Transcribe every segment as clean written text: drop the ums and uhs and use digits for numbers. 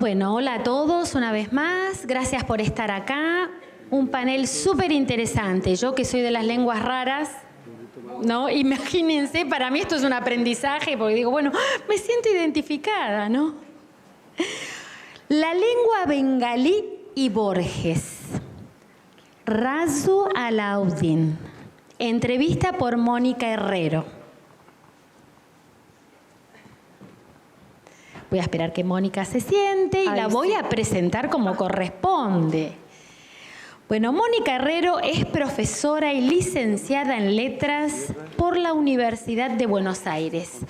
Bueno, hola a todos una vez más. Gracias por estar acá. Un panel súper interesante. Yo que soy de las lenguas raras, ¿no? Imagínense, para mí esto es un aprendizaje porque digo, bueno, me siento identificada, ¿no? La lengua bengalí y Borges. Razu Alauddin. Entrevista por Mónica Herrero. Voy a esperar que Mónica se siente y la voy a presentar como corresponde. Bueno, Mónica Herrero es profesora y licenciada en Letras por la Universidad de Buenos Aires.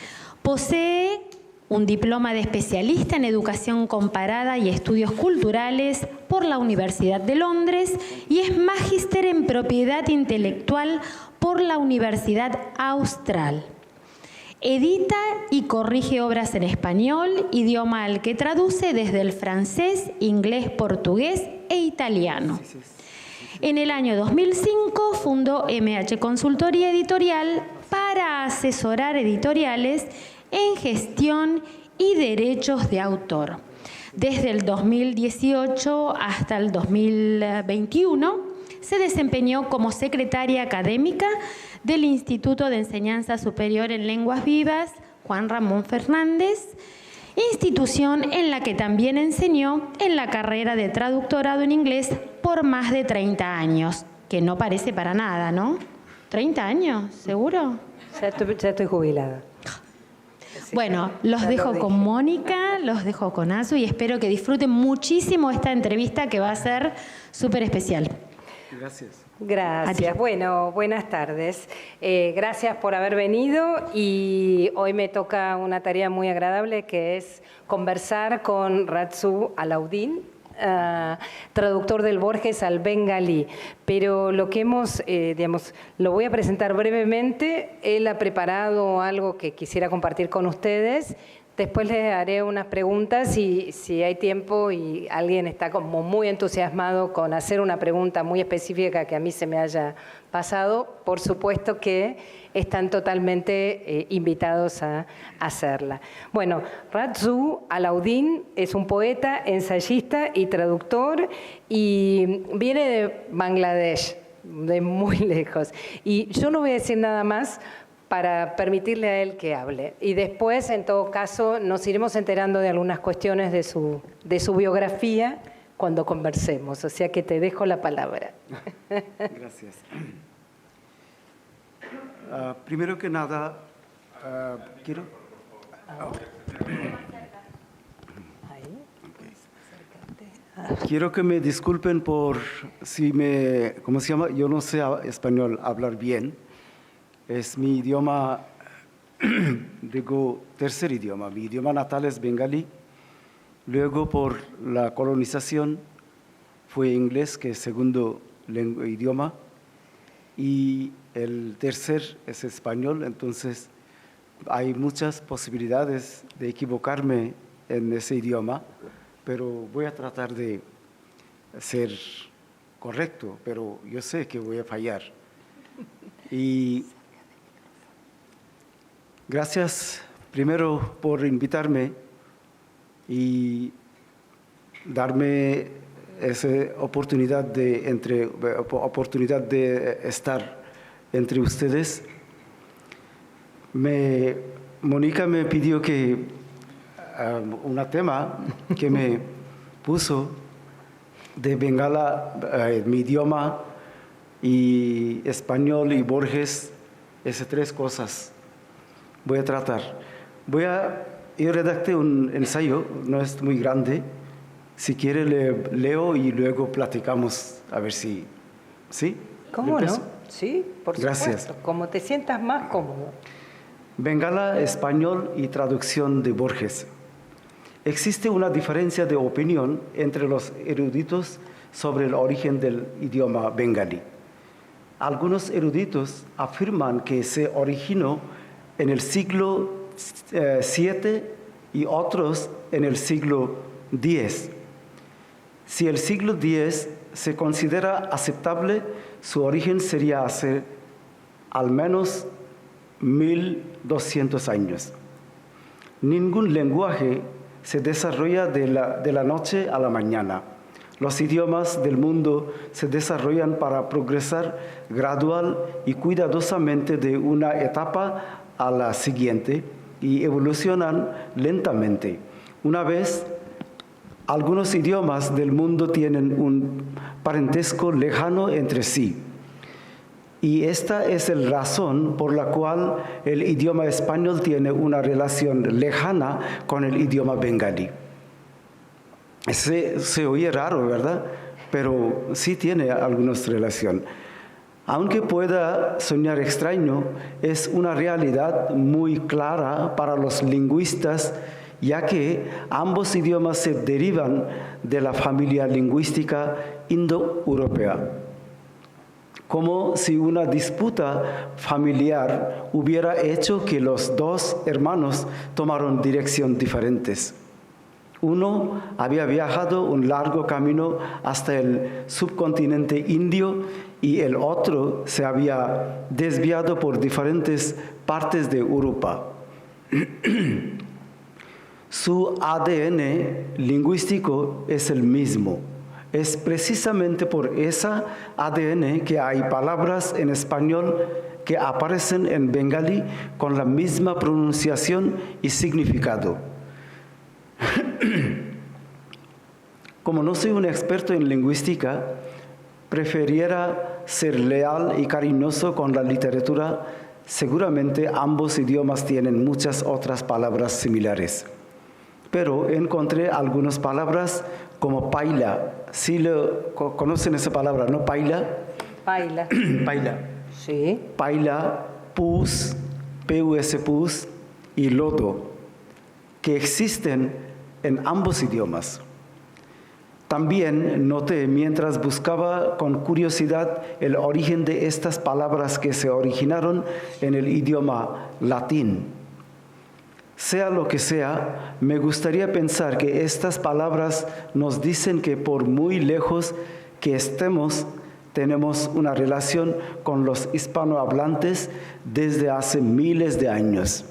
Posee un diploma de especialista en Educación Comparada y Estudios Culturales por la Universidad de Londres y es magíster en Propiedad Intelectual por la Universidad Austral. Edita y corrige obras en español, idioma al que traduce desde el francés, inglés, portugués e italiano. En el año 2005 fundó MH Consultoría Editorial para asesorar editoriales en gestión y derechos de autor. Desde el 2018 hasta el 2021 se desempeñó como secretaria académica del Instituto de Enseñanza Superior en Lenguas Vivas, Juan Ramón Fernández, institución en la que también enseñó en la carrera de traductorado en inglés por más de 30 años, que no parece para nada, ¿no? ¿30 años? ¿Seguro? Ya estoy jubilada. Bueno, los dejo con Mónica, los dejo con Azu y espero que disfruten muchísimo esta entrevista que va a ser súper especial. Gracias. Gracias. Bueno, buenas tardes. Gracias por haber venido y hoy me toca una tarea muy agradable que es conversar con Razu Alauddin, traductor del Borges al bengalí. Pero lo que hemos, lo voy a presentar brevemente. Él ha preparado algo que quisiera compartir con ustedes. Después les haré unas preguntas y si hay tiempo y alguien está como muy entusiasmado con hacer una pregunta muy específica que a mí se me haya pasado, por supuesto que están totalmente invitados a hacerla. Bueno, Razu Alauddin es un poeta, ensayista y traductor y viene de Bangladesh, de muy lejos. Y yo no voy a decir nada más para permitirle a él que hable. Y después, en todo caso, nos iremos enterando de algunas cuestiones de su biografía cuando conversemos. O sea que te dejo la palabra. Gracias. Primero que nada, quiero que me disculpen por si ¿cómo se llama? Yo no sé español hablar bien. Es mi idioma, digo, tercer idioma. Mi idioma natal es bengalí. Luego, por la colonización, fue inglés, que es segundo idioma. Y el tercer es español. Entonces, hay muchas posibilidades de equivocarme en ese idioma. Pero voy a tratar de ser correcto. Pero yo sé que voy a fallar. Y gracias primero por invitarme y darme esa oportunidad de estar entre ustedes. Mónica me pidió que un tema que me puso de Bengala, mi idioma y español y Borges, esas tres cosas. Voy a tratar. Yo redacté un ensayo, no es muy grande. Si quiere, leo y luego platicamos a ver si... ¿Sí? ¿Cómo no? Sí, por supuesto. Gracias. Como te sientas más cómodo. Bengala, español y traducción de Borges. Existe una diferencia de opinión entre los eruditos sobre el origen del idioma bengalí. Algunos eruditos afirman que se originó en el siglo VII y otros en el siglo X. Si el siglo X se considera aceptable, su origen sería hace al menos 1200 años. Ningún lenguaje se desarrolla de la noche a la mañana. Los idiomas del mundo se desarrollan para progresar gradual y cuidadosamente de una etapa a la siguiente y evolucionan lentamente. Una vez, algunos idiomas del mundo tienen un parentesco lejano entre sí. Y esta es la razón por la cual el idioma español tiene una relación lejana con el idioma bengalí. Se oye raro, ¿verdad? Pero sí tiene alguna relación. Aunque pueda sonar extraño, es una realidad muy clara para los lingüistas, ya que ambos idiomas se derivan de la familia lingüística indoeuropea. Como si una disputa familiar hubiera hecho que los dos hermanos tomaran direcciones diferentes. Uno había viajado un largo camino hasta el subcontinente indio y el otro se había desviado por diferentes partes de Europa. Su ADN lingüístico es el mismo. Es precisamente por esa ADN que hay palabras en español que aparecen en bengalí con la misma pronunciación y significado. Como no soy un experto en lingüística, preferiría ser leal y cariñoso con la literatura. Seguramente ambos idiomas tienen muchas otras palabras similares. Pero encontré algunas palabras como paila. ¿Sí conocen esa palabra, no? Paila. Paila. Paila. Sí. Paila, pus, pus, pus y lodo, que existen en ambos idiomas. También noté mientras buscaba con curiosidad el origen de estas palabras que se originaron en el idioma latín. Sea lo que sea, me gustaría pensar que estas palabras nos dicen que por muy lejos que estemos, tenemos una relación con los hispanohablantes desde hace miles de años.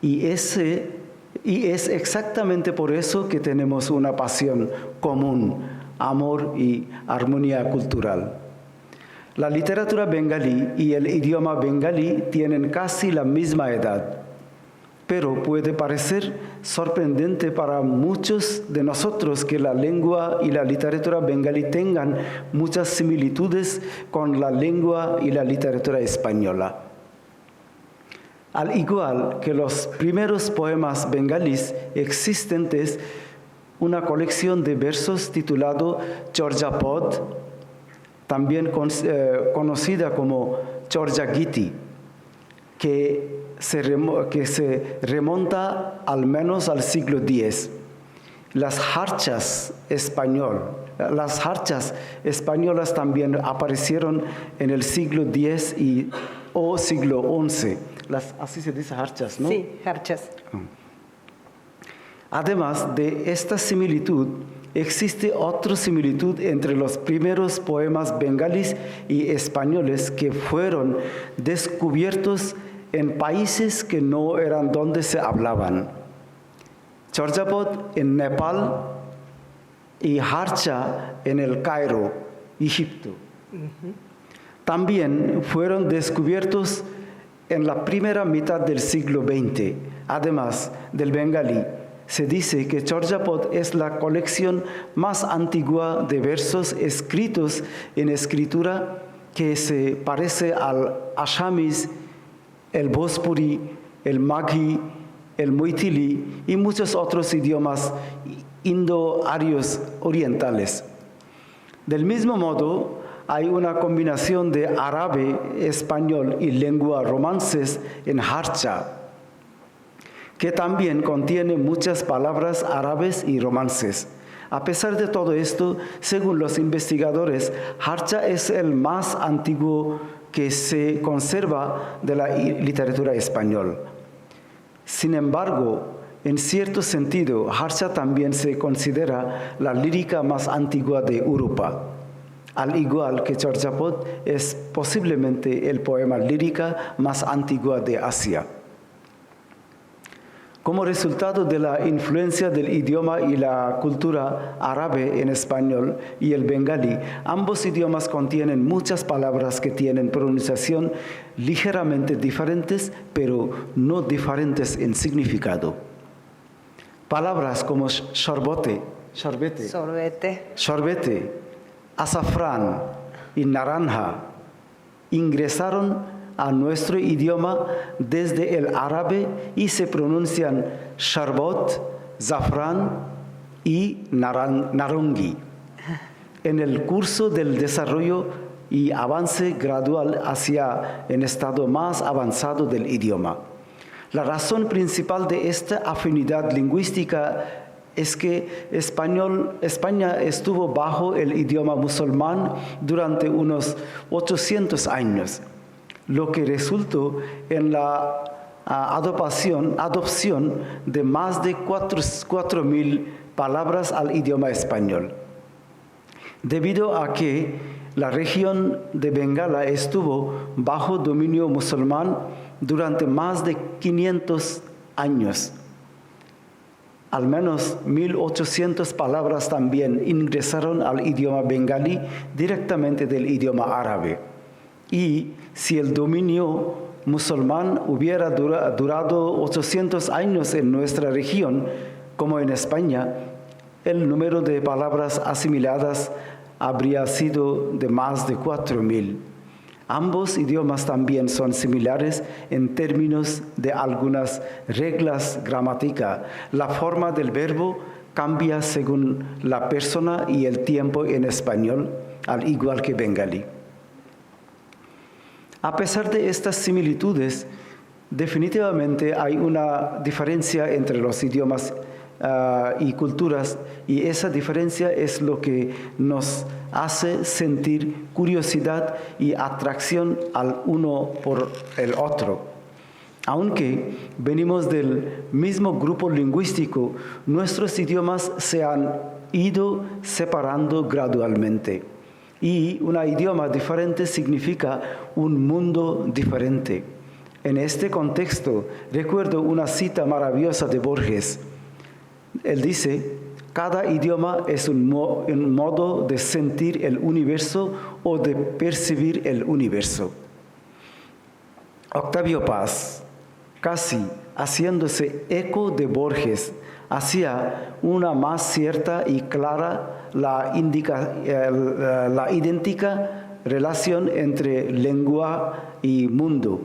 Y es exactamente por eso que tenemos una pasión común, amor y armonía cultural. La literatura bengalí y el idioma bengalí tienen casi la misma edad, pero puede parecer sorprendente para muchos de nosotros que la lengua y la literatura bengalí tengan muchas similitudes con la lengua y la literatura española. Al igual que los primeros poemas bengalíes existentes, una colección de versos titulado Chorjapod, también conocida como Chorjagiti, que se remonta al menos al siglo X. Las jarchas españolas también aparecieron en el siglo X o siglo XI. Así se dice jarchas, ¿no? Sí, jarchas. Además de esta similitud, existe otra similitud entre los primeros poemas bengalíes y españoles que fueron descubiertos en países que no eran donde se hablaban. Chorjapod en Nepal y Harcha en el Cairo, Egipto. También fueron descubiertos en la primera mitad del siglo XX. Además del bengalí, se dice que Chorjapod es la colección más antigua de versos escritos en escritura que se parece al ashamis, el bhojpuri, el maghi, el moitili y muchos otros idiomas indo-arios orientales. Del mismo modo, hay una combinación de árabe, español y lengua romances en Harcha, que también contiene muchas palabras árabes y romances. A pesar de todo esto, según los investigadores, Harcha es el más antiguo que se conserva de la literatura española. Sin embargo, en cierto sentido, Harcha también se considera la lírica más antigua de Europa. Al igual que Chorjapod es posiblemente el poema lírica más antiguo de Asia. Como resultado de la influencia del idioma y la cultura árabe en español y el bengalí, ambos idiomas contienen muchas palabras que tienen pronunciación ligeramente diferentes, pero no diferentes en significado. Palabras como sorbete, azafrán y naranja ingresaron a nuestro idioma desde el árabe y se pronuncian sharbot, zafrán y narangi. En el curso del desarrollo y avance gradual hacia el estado más avanzado del idioma. La razón principal de esta afinidad lingüística es que España estuvo bajo el idioma musulmán durante unos 800 años, lo que resultó en la adopción de más de 4.000 palabras al idioma español. Debido a que la región de Bengala estuvo bajo dominio musulmán durante más de 500 años, al menos 1.800 palabras también ingresaron al idioma bengalí directamente del idioma árabe. Y si el dominio musulmán hubiera durado 800 años en nuestra región, como en España, el número de palabras asimiladas habría sido de más de 4.000. Ambos idiomas también son similares en términos de algunas reglas gramáticas. La forma del verbo cambia según la persona y el tiempo en español, al igual que bengalí. A pesar de estas similitudes, definitivamente hay una diferencia entre los idiomas y culturas, y esa diferencia es lo que nos hace sentir curiosidad y atracción al uno por el otro. Aunque venimos del mismo grupo lingüístico, nuestros idiomas se han ido separando gradualmente. Y un idioma diferente significa un mundo diferente. En este contexto, recuerdo una cita maravillosa de Borges. Él dice, cada idioma es un modo de sentir el universo o de percibir el universo. Octavio Paz, casi haciéndose eco de Borges, hacía una más cierta y clara la idéntica relación entre lengua y mundo.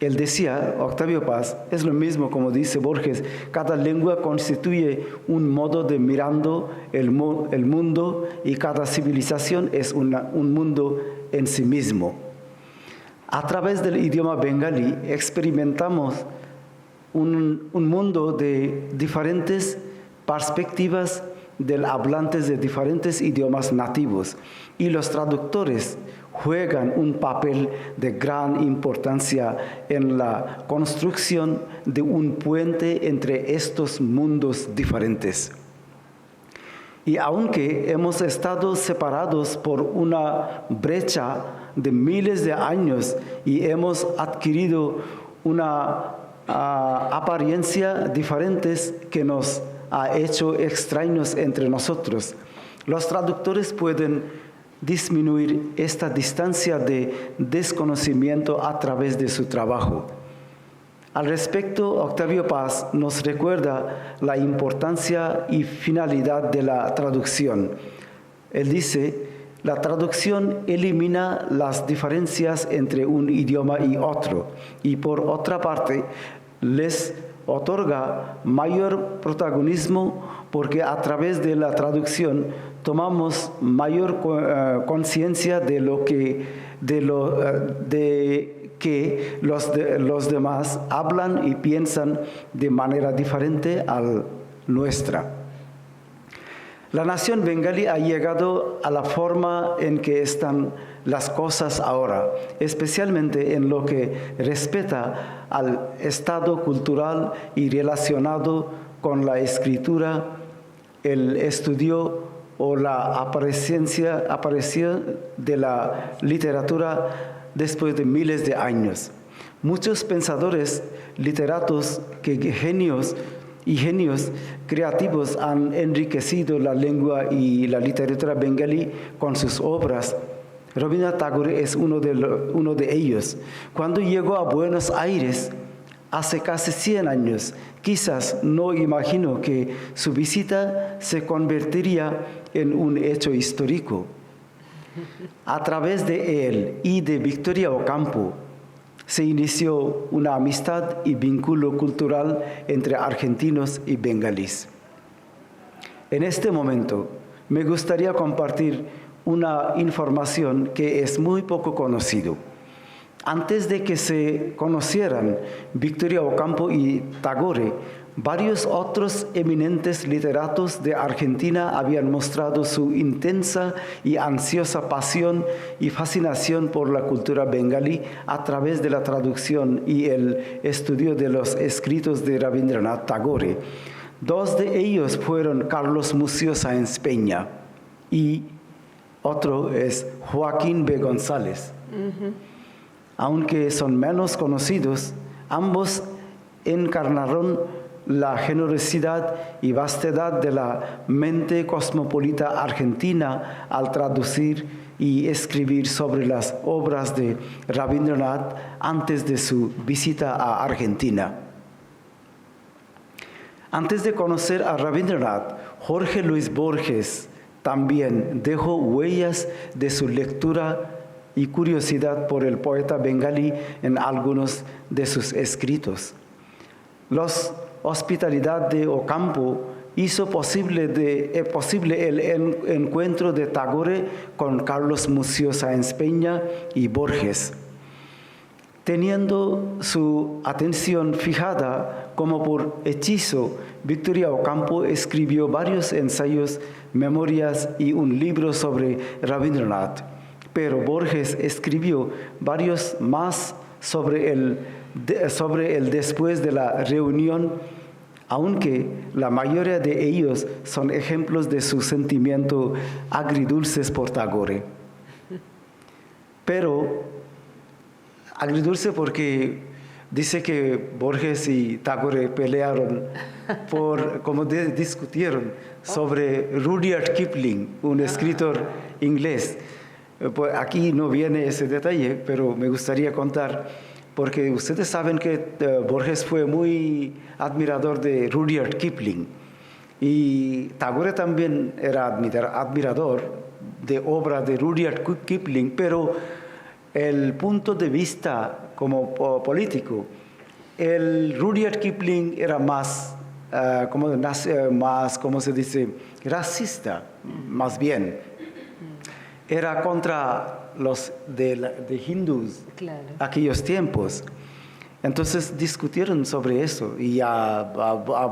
Él decía, Octavio Paz, es lo mismo como dice Borges, cada lengua constituye un modo de mirando el mundo y cada civilización es un mundo en sí mismo. A través del idioma bengalí experimentamos un mundo de diferentes perspectivas de hablantes de diferentes idiomas nativos y los traductores juegan un papel de gran importancia en la construcción de un puente entre estos mundos diferentes. Y aunque hemos estado separados por una brecha de miles de años y hemos adquirido una apariencia diferentes que nos ha hecho extraños entre nosotros, los traductores pueden disminuir esta distancia de desconocimiento a través de su trabajo. Al respecto, Octavio Paz nos recuerda la importancia y finalidad de la traducción. Él dice, la traducción elimina las diferencias entre un idioma y otro, y por otra parte, les otorga mayor protagonismo porque a través de la traducción tomamos mayor conciencia de que los demás hablan y piensan de manera diferente a la nuestra. La nación bengalí ha llegado a la forma en que están las cosas ahora, especialmente en lo que respecta al estado cultural y relacionado con la escritura, el estudio o la aparición de la literatura después de miles de años. Muchos pensadores, literatos, genios creativos han enriquecido la lengua y la literatura bengalí con sus obras. Rabindranath Tagore es uno de ellos. Cuando llegó a Buenos Aires, hace casi 100 años, quizás no imaginó que su visita se convertiría en un hecho histórico. A través de él y de Victoria Ocampo, se inició una amistad y vínculo cultural entre argentinos y bengalíes. En este momento, me gustaría compartir una información que es muy poco conocida. Antes de que se conocieran Victoria Ocampo y Tagore, varios otros eminentes literatos de Argentina habían mostrado su intensa y ansiosa pasión y fascinación por la cultura bengalí a través de la traducción y el estudio de los escritos de Rabindranath Tagore. Dos de ellos fueron Carlos Mucio Sáenz Peña y otro es Joaquín B. González. Aunque son menos conocidos, ambos encarnaron la generosidad y vastedad de la mente cosmopolita argentina al traducir y escribir sobre las obras de Rabindranath antes de su visita a Argentina. Antes de conocer a Rabindranath, Jorge Luis Borges también dejó huellas de su lectura y curiosidad por el poeta bengalí en algunos de sus escritos. La hospitalidad de Ocampo hizo posible el encuentro de Tagore con Carlos Mucio Sáenz Peña y Borges. Teniendo su atención fijada como por hechizo, Victoria Ocampo escribió varios ensayos, memorias y un libro sobre Rabindranath. Pero Borges escribió varios más sobre el después de la reunión, aunque la mayoría de ellos son ejemplos de su sentimiento agridulces por Tagore. Pero agridulce porque dice que Borges y Tagore pelearon discutieron sobre Rudyard Kipling, un escritor inglés. Pues aquí no viene ese detalle, pero me gustaría contar, porque ustedes saben que Borges fue muy admirador de Rudyard Kipling y Tagore también era admirador de obra de Rudyard Kipling, pero el punto de vista como político, el Rudyard Kipling era más, ¿cómo se dice? Racista, más bien. Era contra los de hindús, claro, aquellos tiempos. Entonces discutieron sobre eso y a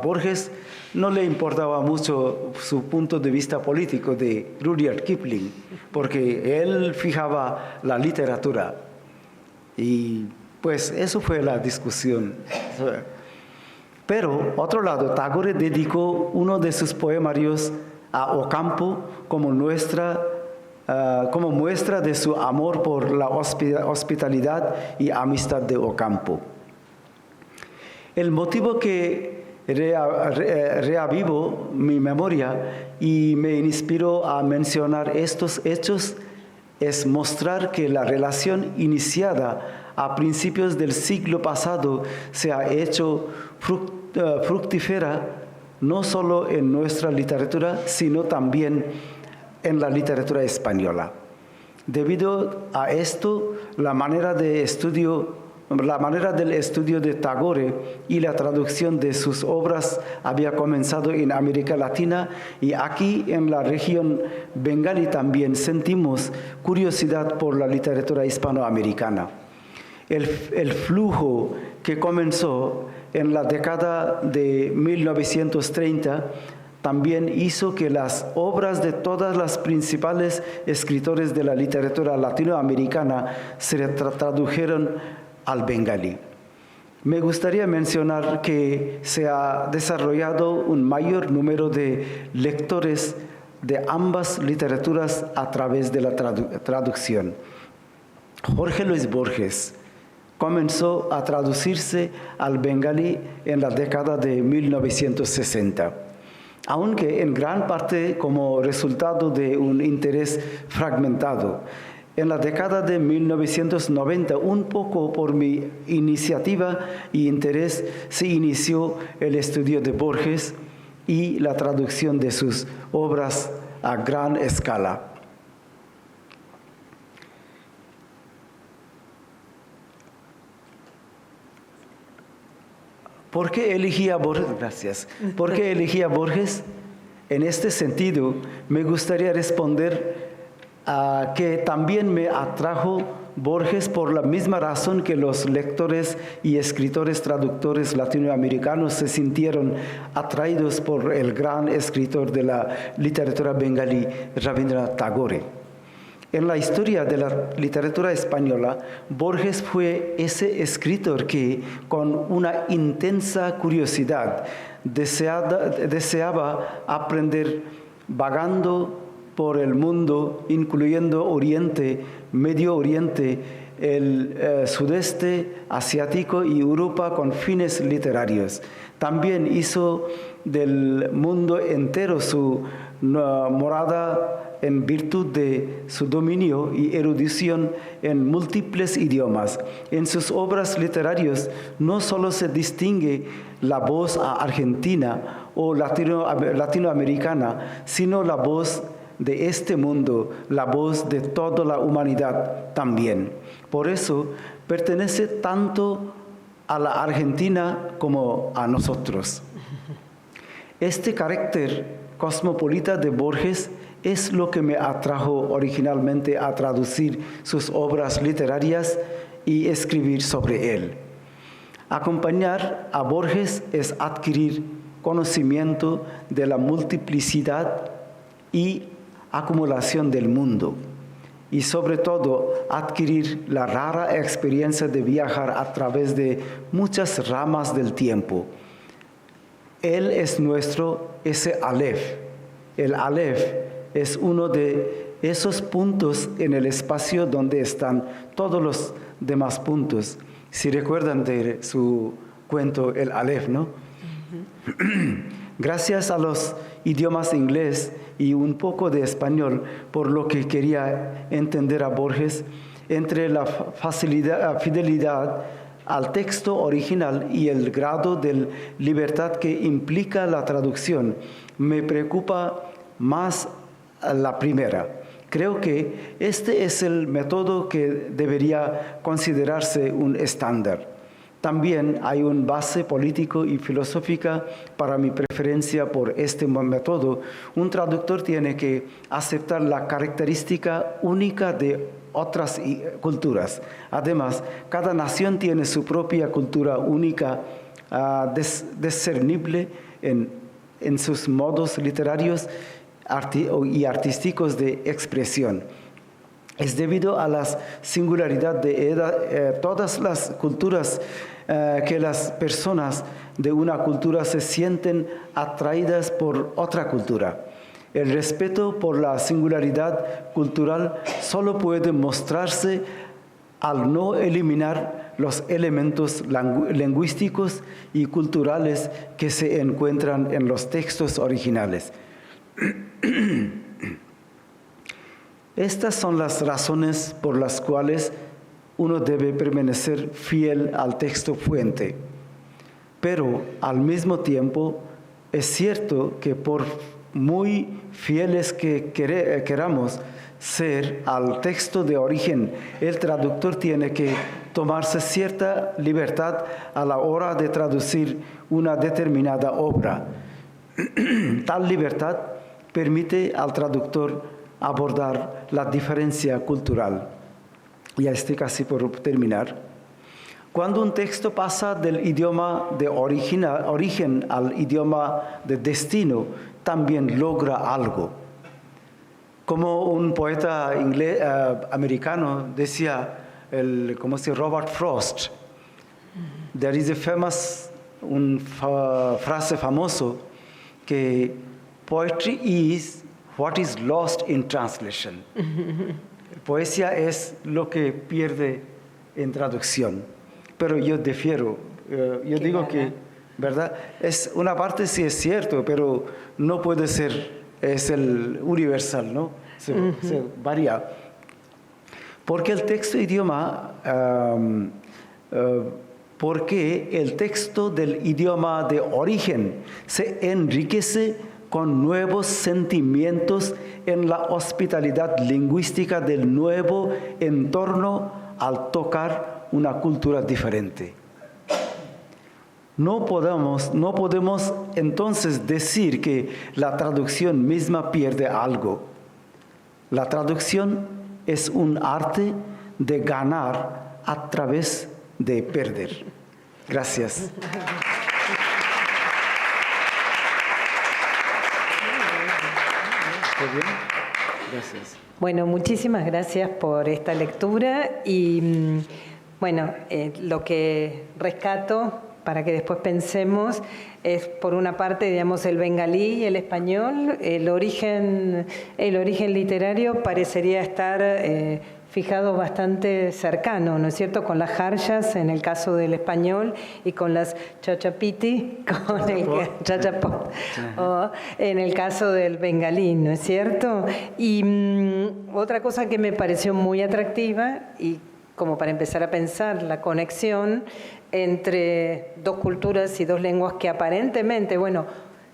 Borges no le importaba mucho su punto de vista político de Rudyard Kipling, porque él fijaba la literatura. Y pues eso fue la discusión. Pero, otro lado, Tagore dedicó uno de sus poemarios a Ocampo como muestra de su amor por la hospitalidad y amistad de Ocampo. El motivo que reavivó mi memoria y me inspiró a mencionar estos hechos es mostrar que la relación iniciada a principios del siglo pasado se ha hecho fructífera no solo en nuestra literatura, sino también en la literatura española. Debido a esto, la manera del estudio de Tagore y la traducción de sus obras había comenzado en América Latina y aquí en la región bengalí también sentimos curiosidad por la literatura hispanoamericana. El flujo que comenzó en la década de 1930 también hizo que las obras de todas las principales escritores de la literatura latinoamericana se tradujeron al bengalí. Me gustaría mencionar que se ha desarrollado un mayor número de lectores de ambas literaturas a través de la traducción. Jorge Luis Borges, comenzó a traducirse al bengalí en la década de 1960, aunque en gran parte como resultado de un interés fragmentado. En la década de 1990, un poco por mi iniciativa y interés, se inició el estudio de Borges y la traducción de sus obras a gran escala. ¿Por qué elegí a Borges? Gracias. ¿Por qué elegí a Borges? En este sentido, me gustaría responder a que también me atrajo Borges por la misma razón que los lectores y escritores traductores latinoamericanos se sintieron atraídos por el gran escritor de la literatura bengalí, Rabindranath Tagore. En la historia de la literatura española, Borges fue ese escritor que, con una intensa curiosidad, deseaba aprender vagando por el mundo, incluyendo Oriente, Medio Oriente, el sudeste asiático y Europa con fines literarios. También hizo del mundo entero su morada en virtud de su dominio y erudición en múltiples idiomas. En sus obras literarias no solo se distingue la voz argentina o latinoamericana, sino la voz de este mundo, la voz de toda la humanidad también. Por eso pertenece tanto a la Argentina como a nosotros. Este carácter cosmopolita de Borges es lo que me atrajo originalmente a traducir sus obras literarias y escribir sobre él. Acompañar a Borges es adquirir conocimiento de la multiplicidad y acumulación del mundo, y sobre todo adquirir la rara experiencia de viajar a través de muchas ramas del tiempo. Él es ese Aleph. El Aleph es uno de esos puntos en el espacio donde están todos los demás puntos. Si recuerdan de su cuento El Aleph, ¿no? Gracias a los idiomas inglés y un poco de español, por lo que quería entender a Borges, entre la fidelidad al texto original y el grado de libertad que implica la traducción, me preocupa más la primera. Creo que este es el método que debería considerarse un estándar. También hay un base político y filosófica para mi preferencia por este método. Un traductor tiene que aceptar la característica única de otras culturas. Además, cada nación tiene su propia cultura única, discernible en sus modos literarios y artísticos de expresión. Es debido a la singularidad de todas las culturas que las personas de una cultura se sienten atraídas por otra cultura. El respeto por la singularidad cultural solo puede mostrarse al no eliminar los elementos lingüísticos y culturales que se encuentran en los textos originales. Estas son las razones por las cuales uno debe permanecer fiel al texto fuente. Pero al mismo tiempo es cierto que por muy fieles que queramos ser al texto de origen, el traductor tiene que tomarse cierta libertad a la hora de traducir una determinada obra. Tal libertad permite al traductor abordar la diferencia cultural. Ya estoy casi por terminar. Cuando un texto pasa del idioma de origen al idioma de destino, también logra algo. Como un poeta inglés, americano decía, Robert Frost, there is a famous, frase famoso, que poetry is what is lost in translation. Poesía es lo que pierde en traducción. pero yo difiero. Yo digo que, ¿verdad? Es una parte sí es cierto, pero no puede ser, es el universal, ¿no? Se varía. Porque el texto idioma, porque el texto del idioma de origen se enriquece con nuevos sentimientos en la hospitalidad lingüística del nuevo entorno al tocar una cultura diferente. No podemos entonces decir que la traducción misma pierde algo. La traducción es un arte de ganar a través de perder. Gracias. ¿Está bien? Gracias. Bueno, muchísimas gracias por esta lectura y bueno, lo que rescato para que después pensemos es, por una parte, digamos, el bengalí y el español. El origen literario parecería estar fijado bastante cercano, ¿no es cierto?, con las jarjas en el caso del español y con las chachapiti, con el chachapot, en el caso del bengalí, ¿no es cierto? Y otra cosa que me pareció muy atractiva, y como para empezar a pensar la conexión entre dos culturas y dos lenguas que aparentemente, bueno,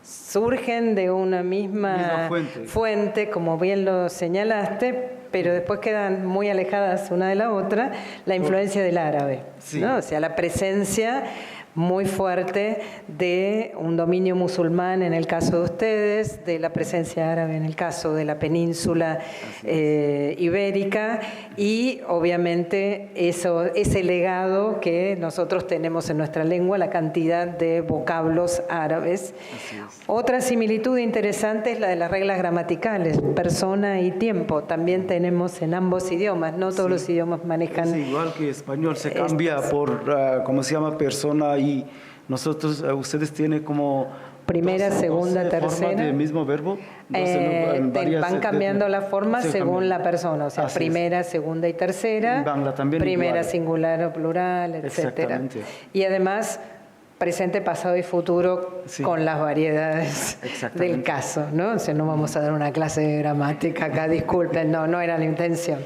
surgen de una misma fuente, como bien lo señalaste, pero después quedan muy alejadas una de la otra, la influencia del árabe, sí, ¿no? O sea, la presencia muy fuerte de un dominio musulmán en el caso de ustedes, de la presencia árabe en el caso de la península ibérica, y obviamente ese legado que nosotros tenemos en nuestra lengua, la cantidad de vocablos árabes. Otra similitud interesante es la de las reglas gramaticales, persona y tiempo, también tenemos en ambos idiomas, no todos los idiomas manejan. Es igual que español, se cambia por, ¿cómo se llama?, persona, y nosotros, ustedes tienen como primera, segunda, tercera. ¿Del mismo verbo? Van cambiando la forma según la persona, o sea, primera, segunda y tercera, primera, igual, singular o plural, etcétera. Y además, presente, pasado y futuro, sí, con las variedades del caso, ¿no? O sea, no vamos a dar una clase de gramática acá, disculpen, no era la intención.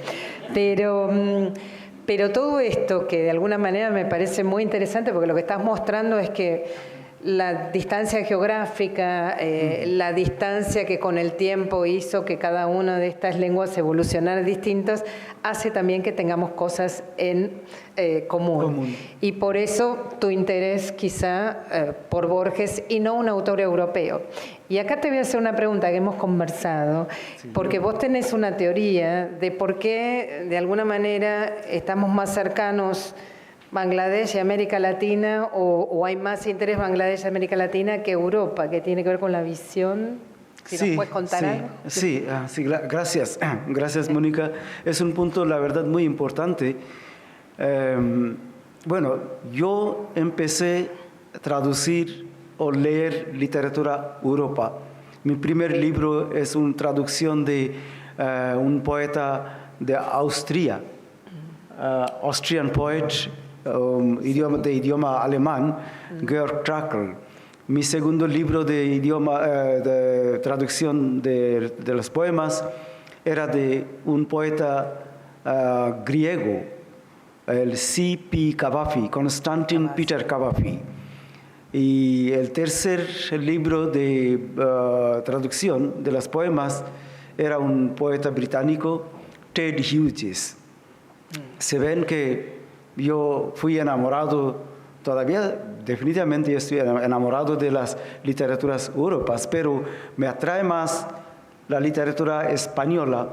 Pero todo esto, que de alguna manera me parece muy interesante, porque lo que estás mostrando es que la distancia geográfica, la distancia que con el tiempo hizo que cada una de estas lenguas evolucionara distintas, hace también que tengamos cosas en común. Y por eso tu interés quizá por Borges y no un autor europeo. Y acá te voy a hacer una pregunta que hemos conversado, porque vos tenés una teoría de por qué de alguna manera estamos más cercanos Bangladesh y América Latina, o hay más interés Bangladesh y América Latina que Europa, que tiene que ver con la visión. ¿Nos puedes contar algo? Sí, gracias. Gracias, Mónica. Es un punto, la verdad, muy importante. Bueno, yo empecé a traducir o leer literatura Europa. Mi primer libro es una traducción de un poeta de Austria, Austrian poet, de idioma alemán, Georg Trakl. Mi segundo libro de traducción de los poemas era de un poeta griego, el C.P. Cavafy, Konstantin Peter Cavafy. Y el tercer libro de traducción de los poemas era un poeta británico, Ted Hughes. Se ven que yo fui enamorado, todavía definitivamente estoy enamorado de las literaturas europeas, pero me atrae más la literatura española,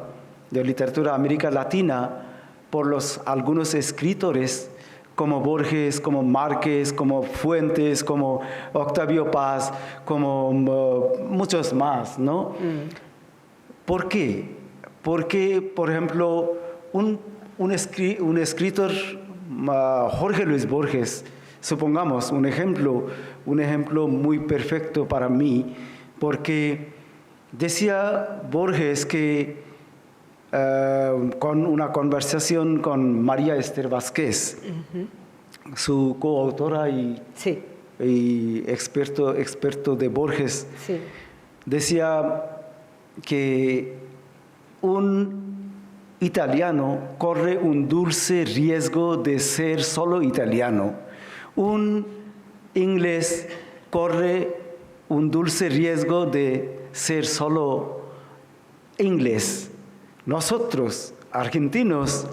de literatura América Latina, por algunos escritores como Borges, como Márquez, como Fuentes, como Octavio Paz, como muchos más, ¿no? ¿Por qué? Porque, por ejemplo, un escritor, Jorge Luis Borges, supongamos un ejemplo muy perfecto para mí, porque decía Borges que con una conversación con María Esther Vázquez, su coautora Sí, y experto de Borges, sí. decía que un italiano corre un dulce riesgo de ser solo italiano. Un inglés corre un dulce riesgo de ser solo inglés. Nosotros, argentinos,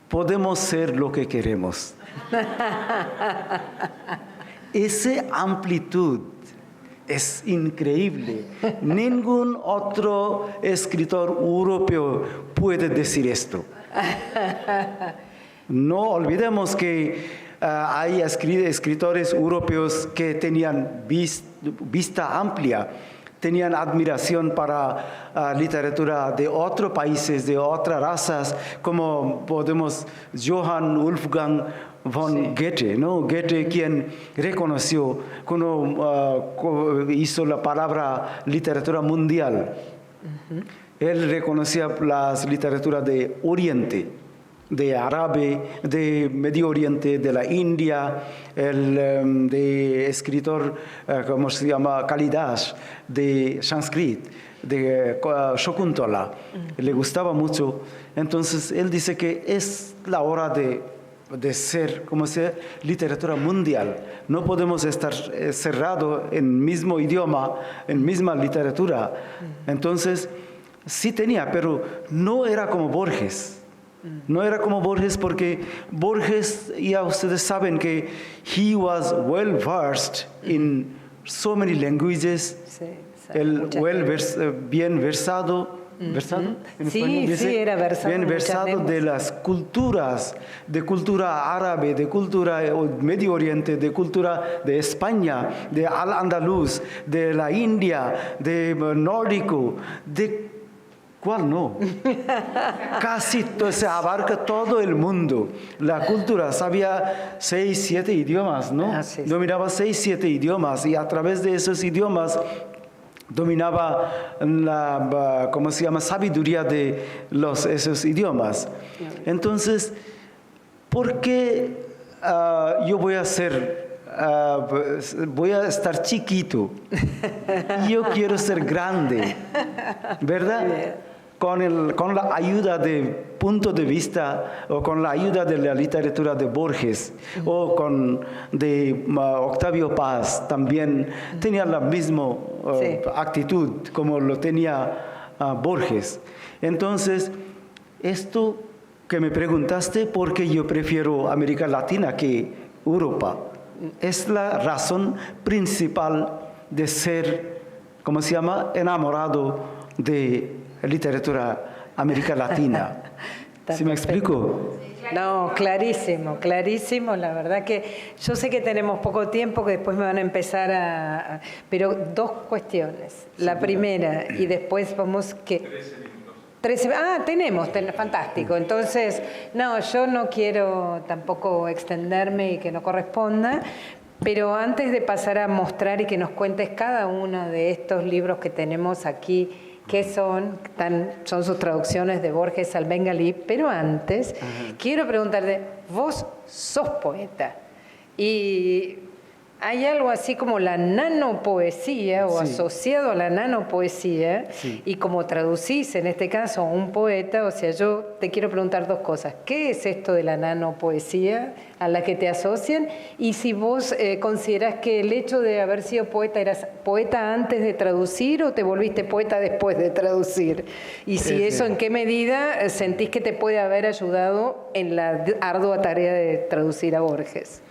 podemos ser lo que queremos. Esa amplitud es increíble. Ningún otro escritor europeo puede decir esto. No olvidemos que hay escritores europeos que tenían vista amplia, tenían admiración para literatura de otros países, de otras razas, como podemos Johann Wolfgang von Goethe, ¿no? Goethe, quien reconoció cuando hizo la palabra literatura mundial. Él reconocía las literaturas de Oriente, de Árabe, de Medio Oriente, de la India, de escritor, ¿cómo se llama? Kalidas, de Sanskrit, de Shakuntala. Le gustaba mucho. Entonces, él dice que es la hora de ser, como sea, literatura mundial. No podemos estar cerrados en mismo idioma, en misma literatura. Entonces, sí tenía, pero no era como Borges. No era como Borges porque Borges, ya ustedes saben que he was well versed in so many languages. Sí, El bien versado. ¿Versado? En Sí, español dice, sí, era versado bien en muchas versado lenguas. de las culturas, de cultura árabe, de cultura Medio Oriente, de cultura de España, de Al-Andalus, de la India, de nórdico, de ¿cuál no? Casi se abarca todo el mundo. La cultura, sabía 6, 7 idiomas, ¿no? Ah, sí, sí. Dominaba 6, 7 idiomas y a través de esos idiomas dominaba la, ¿cómo se llama?, sabiduría de esos idiomas. Entonces, ¿por qué yo voy a estar chiquito? Yo quiero ser grande, ¿verdad? Con la ayuda de punto de vista o con la ayuda de la literatura de Borges o de Octavio Paz también tenía la misma Sí. actitud como lo tenía Borges. Entonces, esto que me preguntaste, ¿por qué yo prefiero América Latina que Europa? Es la razón principal de ser, ¿cómo se llama?, enamorado de literatura América Latina. ¿Sí me explico? No, clarísimo, clarísimo. La verdad que yo sé que tenemos poco tiempo, que después me van a empezar pero dos cuestiones. La primera, y después vamos que... 13 minutos. Fantástico. Entonces, no, yo no quiero tampoco extenderme y que no corresponda, pero antes de pasar a mostrar y que nos cuentes cada uno de estos libros que tenemos aquí, ¿qué son? Son sus traducciones de Borges al bengalí, pero antes quiero preguntarte, vos sos poeta y hay algo así como la nanopoesía o Sí. asociado a la nanopoesía Sí. y como traducís en este caso a un poeta, o sea, yo te quiero preguntar dos cosas. ¿Qué es esto de la nanopoesía a la que te asocian? Y si vos considerás que el hecho de haber sido poeta, ¿eras poeta antes de traducir o te volviste poeta después de traducir? Y si Sí. eso, ¿en qué medida sentís que te puede haber ayudado en la ardua tarea de traducir a Borges?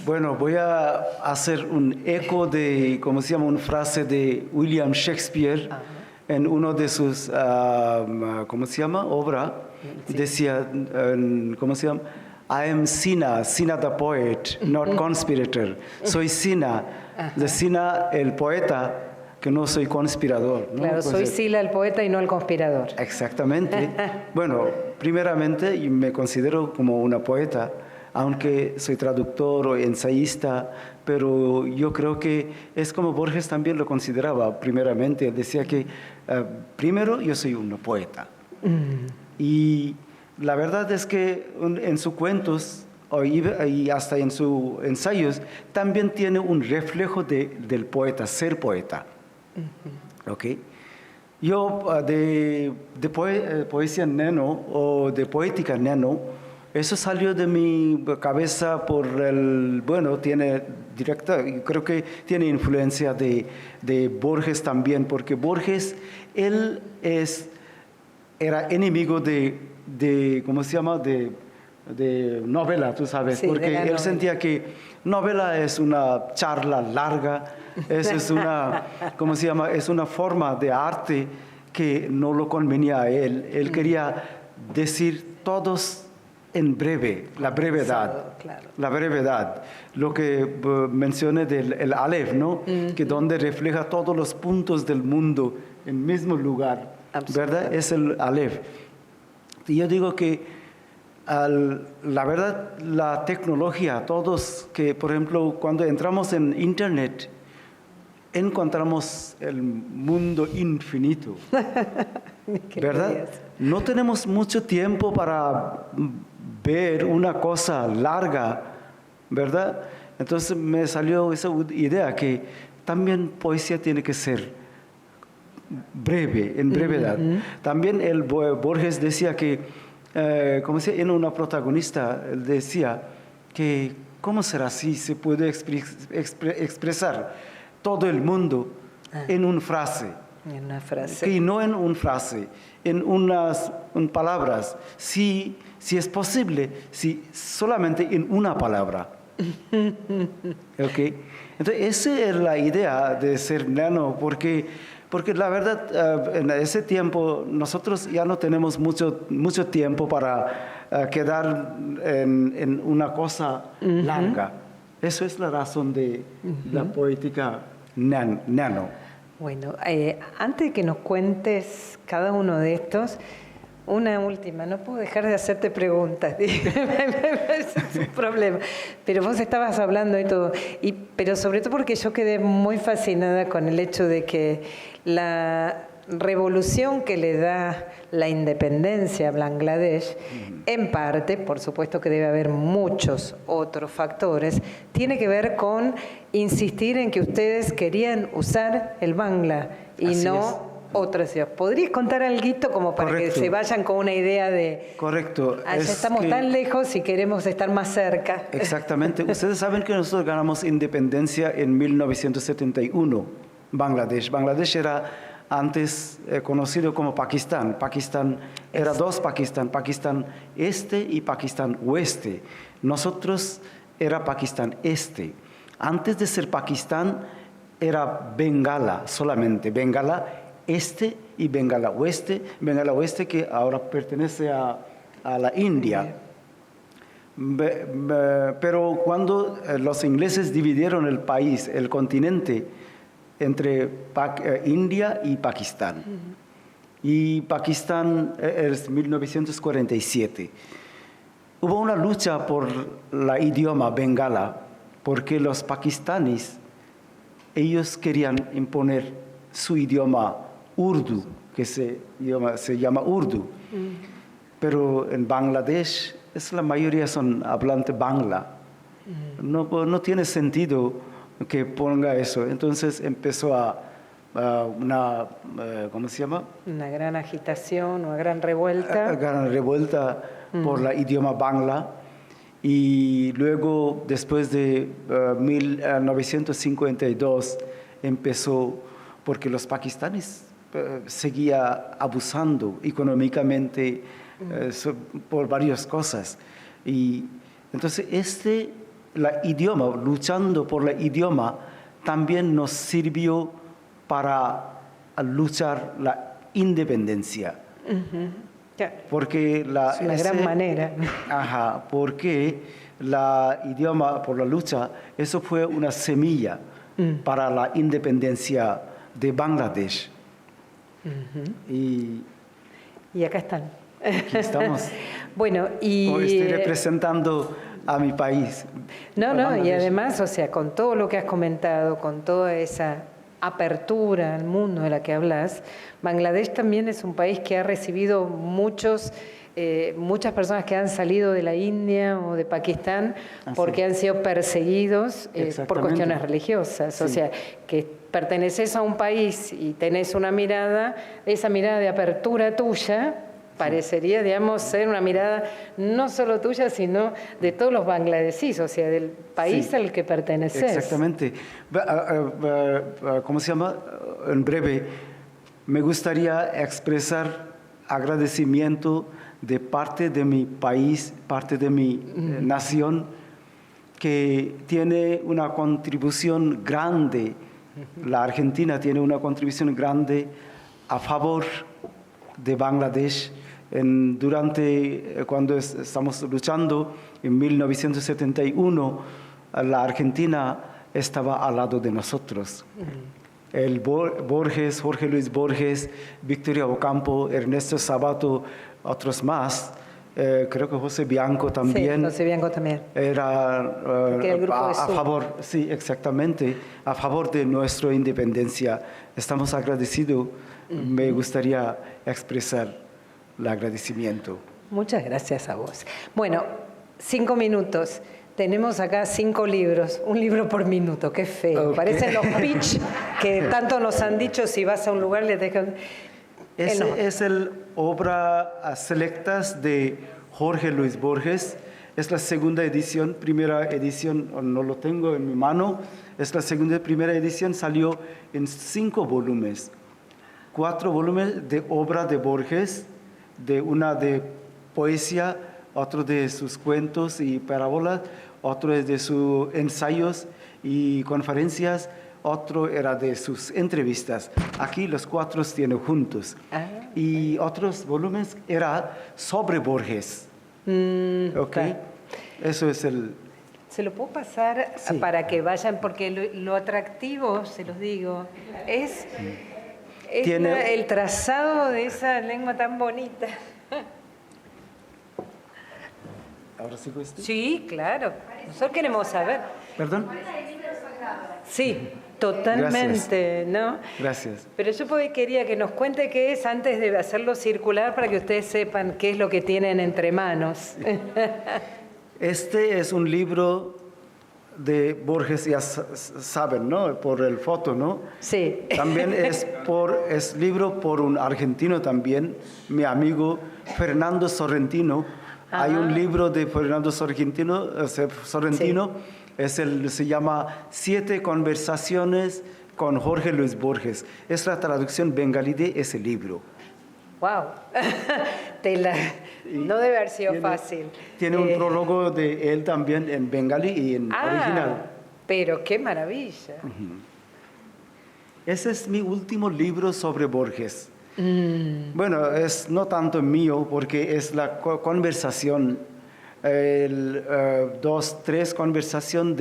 Bueno, voy a hacer un eco de, ¿cómo se llama?, una frase de William Shakespeare en uno de sus, ¿cómo se llama?, obra. Sí. Decía, ¿cómo se llama? I am Sina the poet, not conspirator. Soy Sina, de Sina el poeta, que no soy conspirador, ¿no? Claro, Pues, soy Sila el poeta y no el conspirador. Exactamente. Bueno, primeramente me considero como una poeta, aunque soy traductor o ensayista, pero yo creo que es como Borges también lo consideraba primeramente. Él decía que primero yo soy un poeta. Y la verdad es que en sus cuentos y hasta en sus ensayos, también tiene un reflejo del poeta, ser poeta. ¿Okay? Yo poesía neno o de poética neno, eso salió de mi cabeza tiene directa, creo que tiene influencia de Borges también, porque Borges, él era enemigo de ¿cómo se llama?, de novela, tú sabes, sí, porque él sentía que novela es una charla larga, es una, ¿cómo se llama?, es una forma de arte que no lo convenía a él. Él quería decir todos en breve, la brevedad, claro. La brevedad. Lo que mencioné del Aleph, ¿no? Que donde refleja todos los puntos del mundo en el mismo lugar, ¿verdad? Es el Aleph. Y yo digo que la verdad, la tecnología, todos que, por ejemplo, cuando entramos en Internet, encontramos el mundo infinito, ¿verdad? No tenemos mucho tiempo para ver una cosa larga, ¿verdad? Entonces me salió esa idea que también poesía tiene que ser breve, en brevedad. También Borges decía que como decía, en una protagonista, él decía que ¿cómo será si se puede expresar todo el mundo en una frase? En una frase. Y no en una frase, en en palabras. Si es posible, si solamente en una palabra. ¿Okay? Entonces, esa es la idea de ser nano, porque la verdad, en ese tiempo, nosotros ya no tenemos mucho tiempo para quedar en una cosa larga. Eso es la razón de la poética nano. Bueno, antes de que nos cuentes cada uno de estos, una última, no puedo dejar de hacerte preguntas, es un problema, pero vos estabas hablando y todo, pero sobre todo porque yo quedé muy fascinada con el hecho de que la revolución que le da la independencia a Bangladesh, en parte, por supuesto que debe haber muchos otros factores, tiene que ver con insistir en que ustedes querían usar el Bangla y Así no es. Otras ciudades. ¿Podrías contar algo como para Correcto. que se vayan con una idea de... Correcto. Ya estamos tan lejos y queremos estar más cerca? Exactamente. Ustedes saben que nosotros ganamos independencia en 1971, Bangladesh. Bangladesh era antes conocido como Pakistán. Pakistán era dos Pakistán, Pakistán Este y Pakistán Oeste. Nosotros era Pakistán Este. Antes de ser Pakistán era Bengala solamente, Bengala Este y Bengala Oeste que ahora pertenece a la India. Pero cuando los ingleses dividieron el país, el continente, entre India y Pakistán. Y Pakistán es 1947. Hubo una lucha por el idioma Bengala, porque los pakistaníes, ellos querían imponer su idioma Urdu, que se llama Urdu. Pero en Bangladesh, la mayoría son hablantes Bangla. No tiene sentido que ponga eso. Entonces empezó ¿cómo se llama? Una gran agitación, una gran revuelta. Una gran revuelta por el idioma Bangla. Y luego, después de 1952, empezó, porque los pakistaníes seguían abusando económicamente por varias cosas. Y entonces el idioma, luchando por el idioma, también nos sirvió para luchar la independencia. Porque es una gran manera. Porque el idioma por la lucha, eso fue una semilla para la independencia de Bangladesh. Y acá están. Aquí estamos. Bueno, Hoy estoy representando a mi país. No, y además, o sea, con todo lo que has comentado, con toda esa apertura al mundo de la que hablas, Bangladesh también es un país que ha recibido muchas personas que han salido de la India o de Pakistán porque han sido perseguidos por cuestiones religiosas. Sí. O sea, que perteneces a un país y tenés una mirada, esa mirada de apertura tuya, parecería, digamos, ser una mirada no solo tuya, sino de todos los bangladesíes, o sea, del país al que perteneces. Exactamente. ¿Cómo se llama? En breve, me gustaría expresar agradecimiento de parte de mi país, parte de mi nación, que tiene una contribución grande. La Argentina tiene una contribución grande a favor de Bangladesh. Cuando estamos luchando en 1971, la Argentina estaba al lado de nosotros. Jorge Luis Borges, Victoria Ocampo, Ernesto Sabato, otros más, creo que José Bianco también. Sí, José Bianco también. Era a favor, sí, exactamente, a favor de nuestra independencia. Estamos agradecidos. Me gustaría expresar el agradecimiento. Muchas gracias a vos. Bueno, 5 minutos. Tenemos acá 5 libros, un libro por minuto, qué feo. Okay. Parecen los pitch que tanto nos han dicho, si vas a un lugar le dejan... Es el obra selectas de Jorge Luis Borges. Es la segunda edición, primera edición no lo tengo en mi mano. Es la primera edición salió en 5 volúmenes. 4 volúmenes de obra de Borges, una de poesía, otro de sus cuentos y parábolas, otro es de sus ensayos y conferencias, otro era de sus entrevistas. Aquí los 4 tienen juntos. Y otros volúmenes era sobre Borges. Okay. Eso es el... ¿Se lo puedo pasar para que vayan? Porque lo atractivo, se los digo, es el trazado de esa lengua tan bonita. ¿Ahora sigo esto? Sí, claro. Nosotros queremos saber. ¿Perdón? Sí, totalmente, Gracias. ¿no? Gracias. Pero yo quería que nos cuente qué es antes de hacerlo circular para que ustedes sepan qué es lo que tienen entre manos. Este es un libro de Borges, ya saben, ¿no? Por el foto, ¿no? Sí. También es libro por un argentino también, mi amigo Fernando Sorrentino. Hay un libro de Fernando Sorrentino, se llama 7 conversaciones con Jorge Luis Borges. Es la traducción bengalí de ese libro. ¡Wow! No debe haber sido fácil. Tiene un prólogo de él también en bengalí y en original. Pero qué maravilla. Ese es mi último libro sobre Borges. Bueno, es no tanto mío porque es la conversación, 2-3 conversación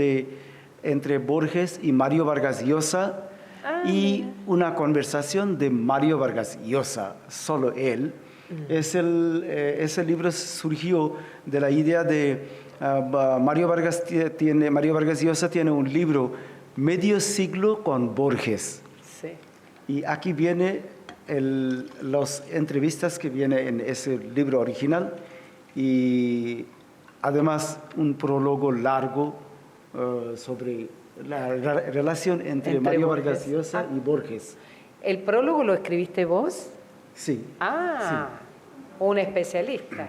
entre Borges y Mario Vargas Llosa y una conversación de Mario Vargas Llosa, solo él. Ese libro surgió de la idea de Mario Vargas Llosa tiene un libro Medio siglo con Borges. Sí. Y aquí viene las entrevistas que vienen en ese libro original y además un prólogo largo sobre la relación entre Mario Vargas Llosa y Borges. ¿El prólogo lo escribiste vos? Sí. Sí. Un especialista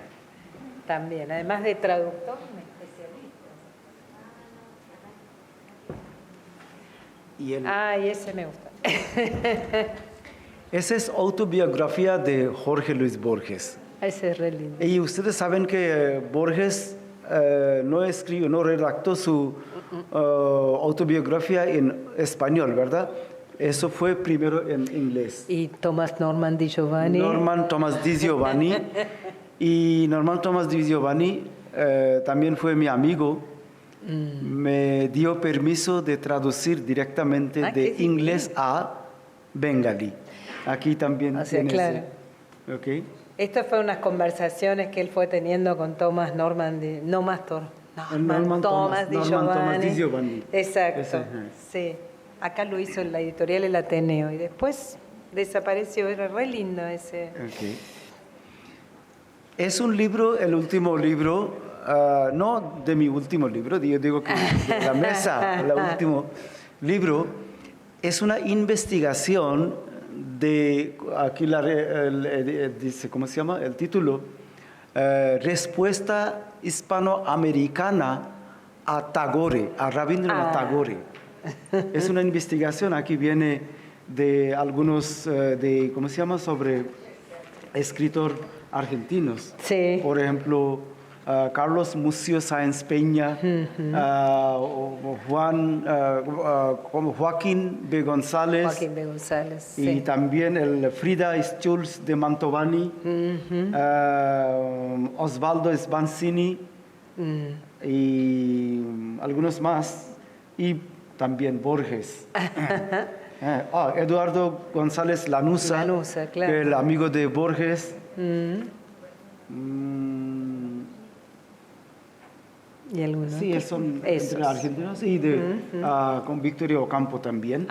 también, además de traductor, un especialista. Y ese me gusta. Esa es autobiografía de Jorge Luis Borges. Ese es re lindo. Y ustedes saben que Borges no redactó su autobiografía en español, ¿verdad? Eso fue primero en inglés. Y Norman Di Giovanni. Norman Thomas Di Giovanni. Y Norman Thomas Di Giovanni también fue mi amigo. Me dio permiso de traducir directamente de inglés a bengalí. Aquí también tiene claro. Okay. Estas fueron unas conversaciones que él fue teniendo con Norman Thomas Di Giovanni. Exacto. Sí. Acá lo hizo la editorial El Ateneo y después desapareció. Era re lindo ese. Okay. Es un libro, el último libro, no de mi último libro, yo digo que de la mesa, el último libro, es una investigación de, aquí dice, ¿cómo se llama? El título, Respuesta hispanoamericana a Tagore, a Rabindranath Tagore. Es una investigación, aquí viene de algunos, ¿cómo se llama? Sobre escritor argentinos. Sí. Por ejemplo, Carlos Mucio Sáenz Peña, Joaquín B. González. Joaquín B. González, y sí. también el Frida Schulz de Mantovani, Osvaldo Sbanzini y algunos más. Y también Borges. Eduardo González Lanuza, claro. El amigo de Borges. ¿Y algunos? Sí, son entre argentinos y con Victoria Ocampo también.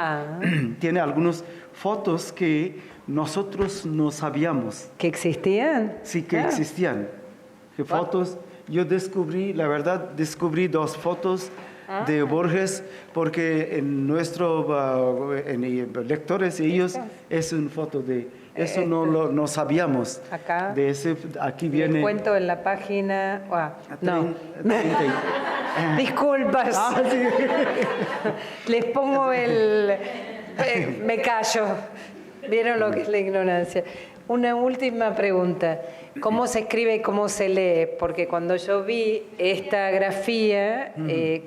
Tiene algunas fotos que nosotros no sabíamos. ¿Que existían? Sí, que existían. ¿Qué fotos? Yo descubrí 2 fotos de Borges porque en nuestro lectores ellos es una foto de eso no sabíamos. Acá. De ese, aquí viene. Les cuento en la página. No. Disculpas. Sí. Les pongo me callo. ¿Vieron lo que es la ignorancia? Una última pregunta. ¿Cómo se escribe y cómo se lee? Porque cuando yo vi esta grafía,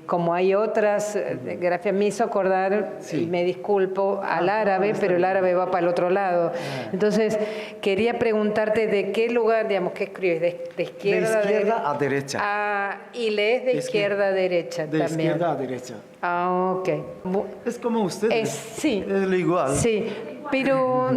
como hay otras grafías, me hizo acordar, y me disculpo, al árabe, pero el árabe va para el otro lado. Entonces, quería preguntarte de qué lugar, digamos, ¿qué escribes? ¿De izquierda? De izquierda a derecha. Y lees de izquierda a derecha de también. De izquierda a derecha. Ok. Es como ustedes. Sí. Es lo igual. Sí, pero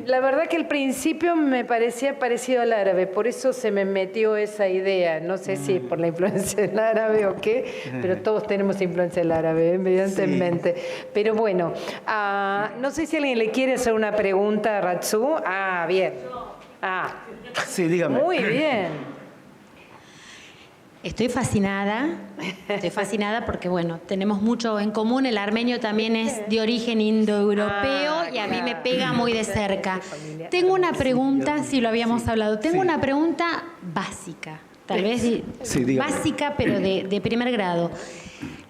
la verdad que al principio me parecía parecido al árabe, por eso se me metió esa idea. No sé si es por la influencia del árabe o qué, pero todos tenemos influencia del árabe, evidentemente. Sí. Pero bueno, no sé si alguien le quiere hacer una pregunta a Ratsu. Bien. Sí, dígame. Muy bien. Estoy fascinada porque, bueno, tenemos mucho en común. El armenio también es de origen indoeuropeo y a mí me pega muy de cerca. Tengo una pregunta, si lo habíamos hablado, tengo una pregunta básica, tal vez básica, pero de primer grado.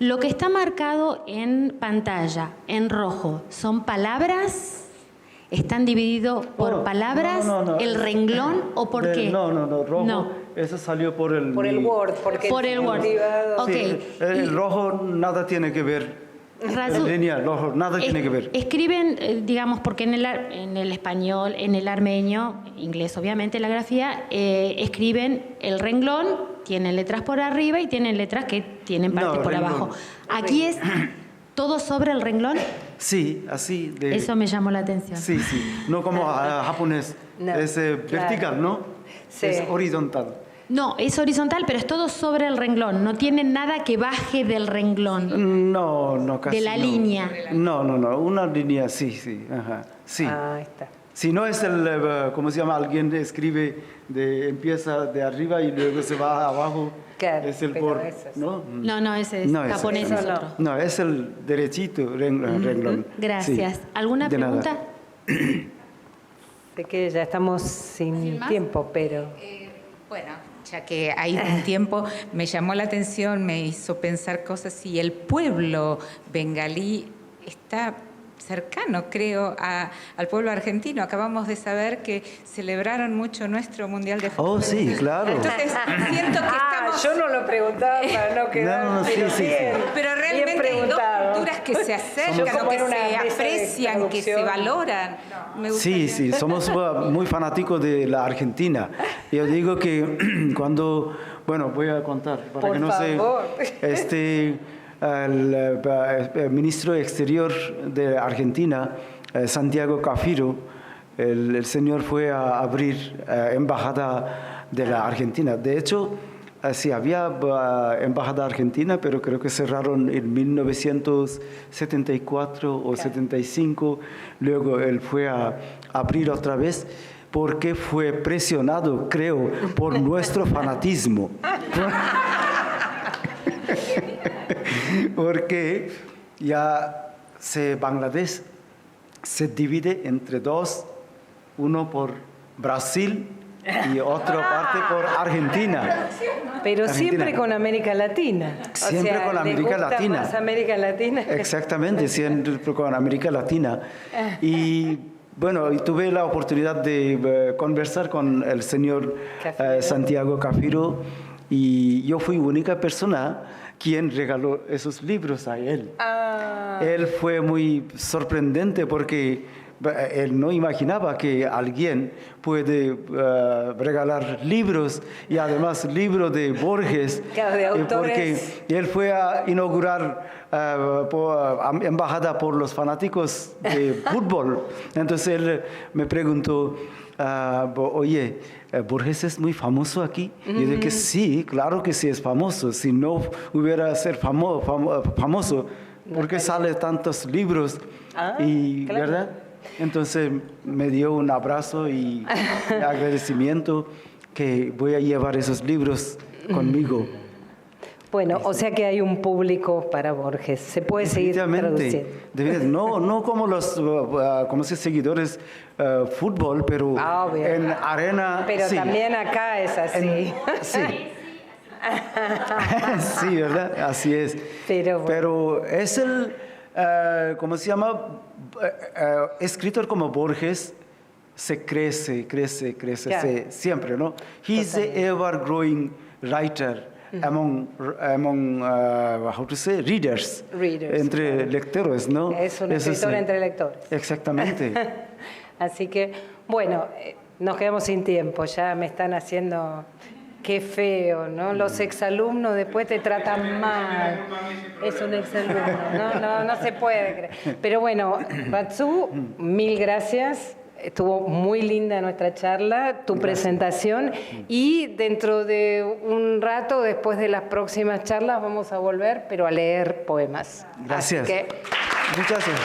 Lo que está marcado en pantalla, en rojo, ¿son palabras? ¿Están divididos por palabras? No. ¿El renglón o por qué? No, rojo. No. Eso salió por el Word. Por el Word. Sí, el rojo nada tiene que ver. El lineal, rojo, nada tiene que ver. Escriben, digamos, porque en el español, en el armenio, inglés obviamente, la grafía, escriben el renglón, tienen letras por arriba y tienen letras que tienen parte por abajo. Aquí es todo sobre el renglón. Sí, así. Eso me llamó la atención. Sí. No como japonés. Es vertical, ¿no? Sí. Es horizontal. No, es horizontal, pero es todo sobre el renglón. No tiene nada que baje del renglón. No, casi. De la línea. No. Una línea, sí. Ajá. Sí. Ahí está. Si no es ¿cómo se llama? Alguien escribe, empieza de arriba y luego se va abajo. Claro, es el No, ese es japonés, es otro. No, es el derechito renglón. Gracias. Sí. ¿Alguna pregunta? Sé que ya estamos sin tiempo, pero... Bueno, ya que hay un tiempo, me llamó la atención, me hizo pensar cosas, si el pueblo bengalí está cercano, creo, al pueblo argentino. Acabamos de saber que celebraron mucho nuestro Mundial de Fútbol. Oh, sí, claro. Entonces, siento que estamos... Yo no lo preguntaba para no quedar... Sí. Pero realmente hay dos culturas que se acercan, que se aprecian, que se valoran. Sí, somos muy fanáticos de la Argentina. Yo digo que cuando... Bueno, voy a contar para que no favor. El ministro exterior de Argentina, Santiago Cafiero, el señor fue a abrir embajada de la Argentina. De hecho, Sí, había embajada argentina, pero creo que cerraron en 1974 o 75. Luego él fue a abrir otra vez porque fue presionado, creo, por nuestro fanatismo. Porque ya Bangladesh se divide entre dos, uno por Brasil y otra parte por Argentina. Pero Argentina. Siempre con América Latina. Siempre con América Latina. Más América Latina. Exactamente, siempre con América Latina. Y bueno, y tuve la oportunidad de conversar con el señor Santiago Cafiero, y yo fui única persona quien regaló esos libros a él. Él fue muy sorprendente porque él no imaginaba que alguien puede regalar libros, y además libros de Borges. Claro, de autores. Porque él fue a inaugurar embajada por los fanáticos de fútbol. Entonces él me preguntó, oye, ¿Borges es muy famoso aquí? Y yo dije que sí, claro que sí es famoso. Si no hubiera ser famoso, ¿por qué salen tantos libros? Y, claro. ¿verdad? Entonces me dio un abrazo y agradecimiento que voy a llevar esos libros conmigo. Bueno, o sea que hay un público para Borges. Se puede seguir traduciendo. No como los seguidores fútbol, pero en arena. Pero sí. también acá es así. Sí. Sí, ¿verdad? Así es. Pero es el, ¿cómo se llama? Escritor como Borges se crece, claro. Siempre, ¿no? He's the ever-growing writer. Among how to say, readers. Entre claro. lectores, ¿no? Es un escritor entre lectores. Exactamente. Así que, bueno, nos quedamos sin tiempo, ya me están haciendo... Qué feo, ¿no? Los exalumnos después te tratan mal. Es un exalumno, no se puede creer. Pero bueno, Ratsu, mil gracias. Estuvo muy linda nuestra charla, tu presentación, y dentro de un rato, después de las próximas charlas, vamos a volver, pero a leer poemas. Gracias. Así que... Muchas gracias.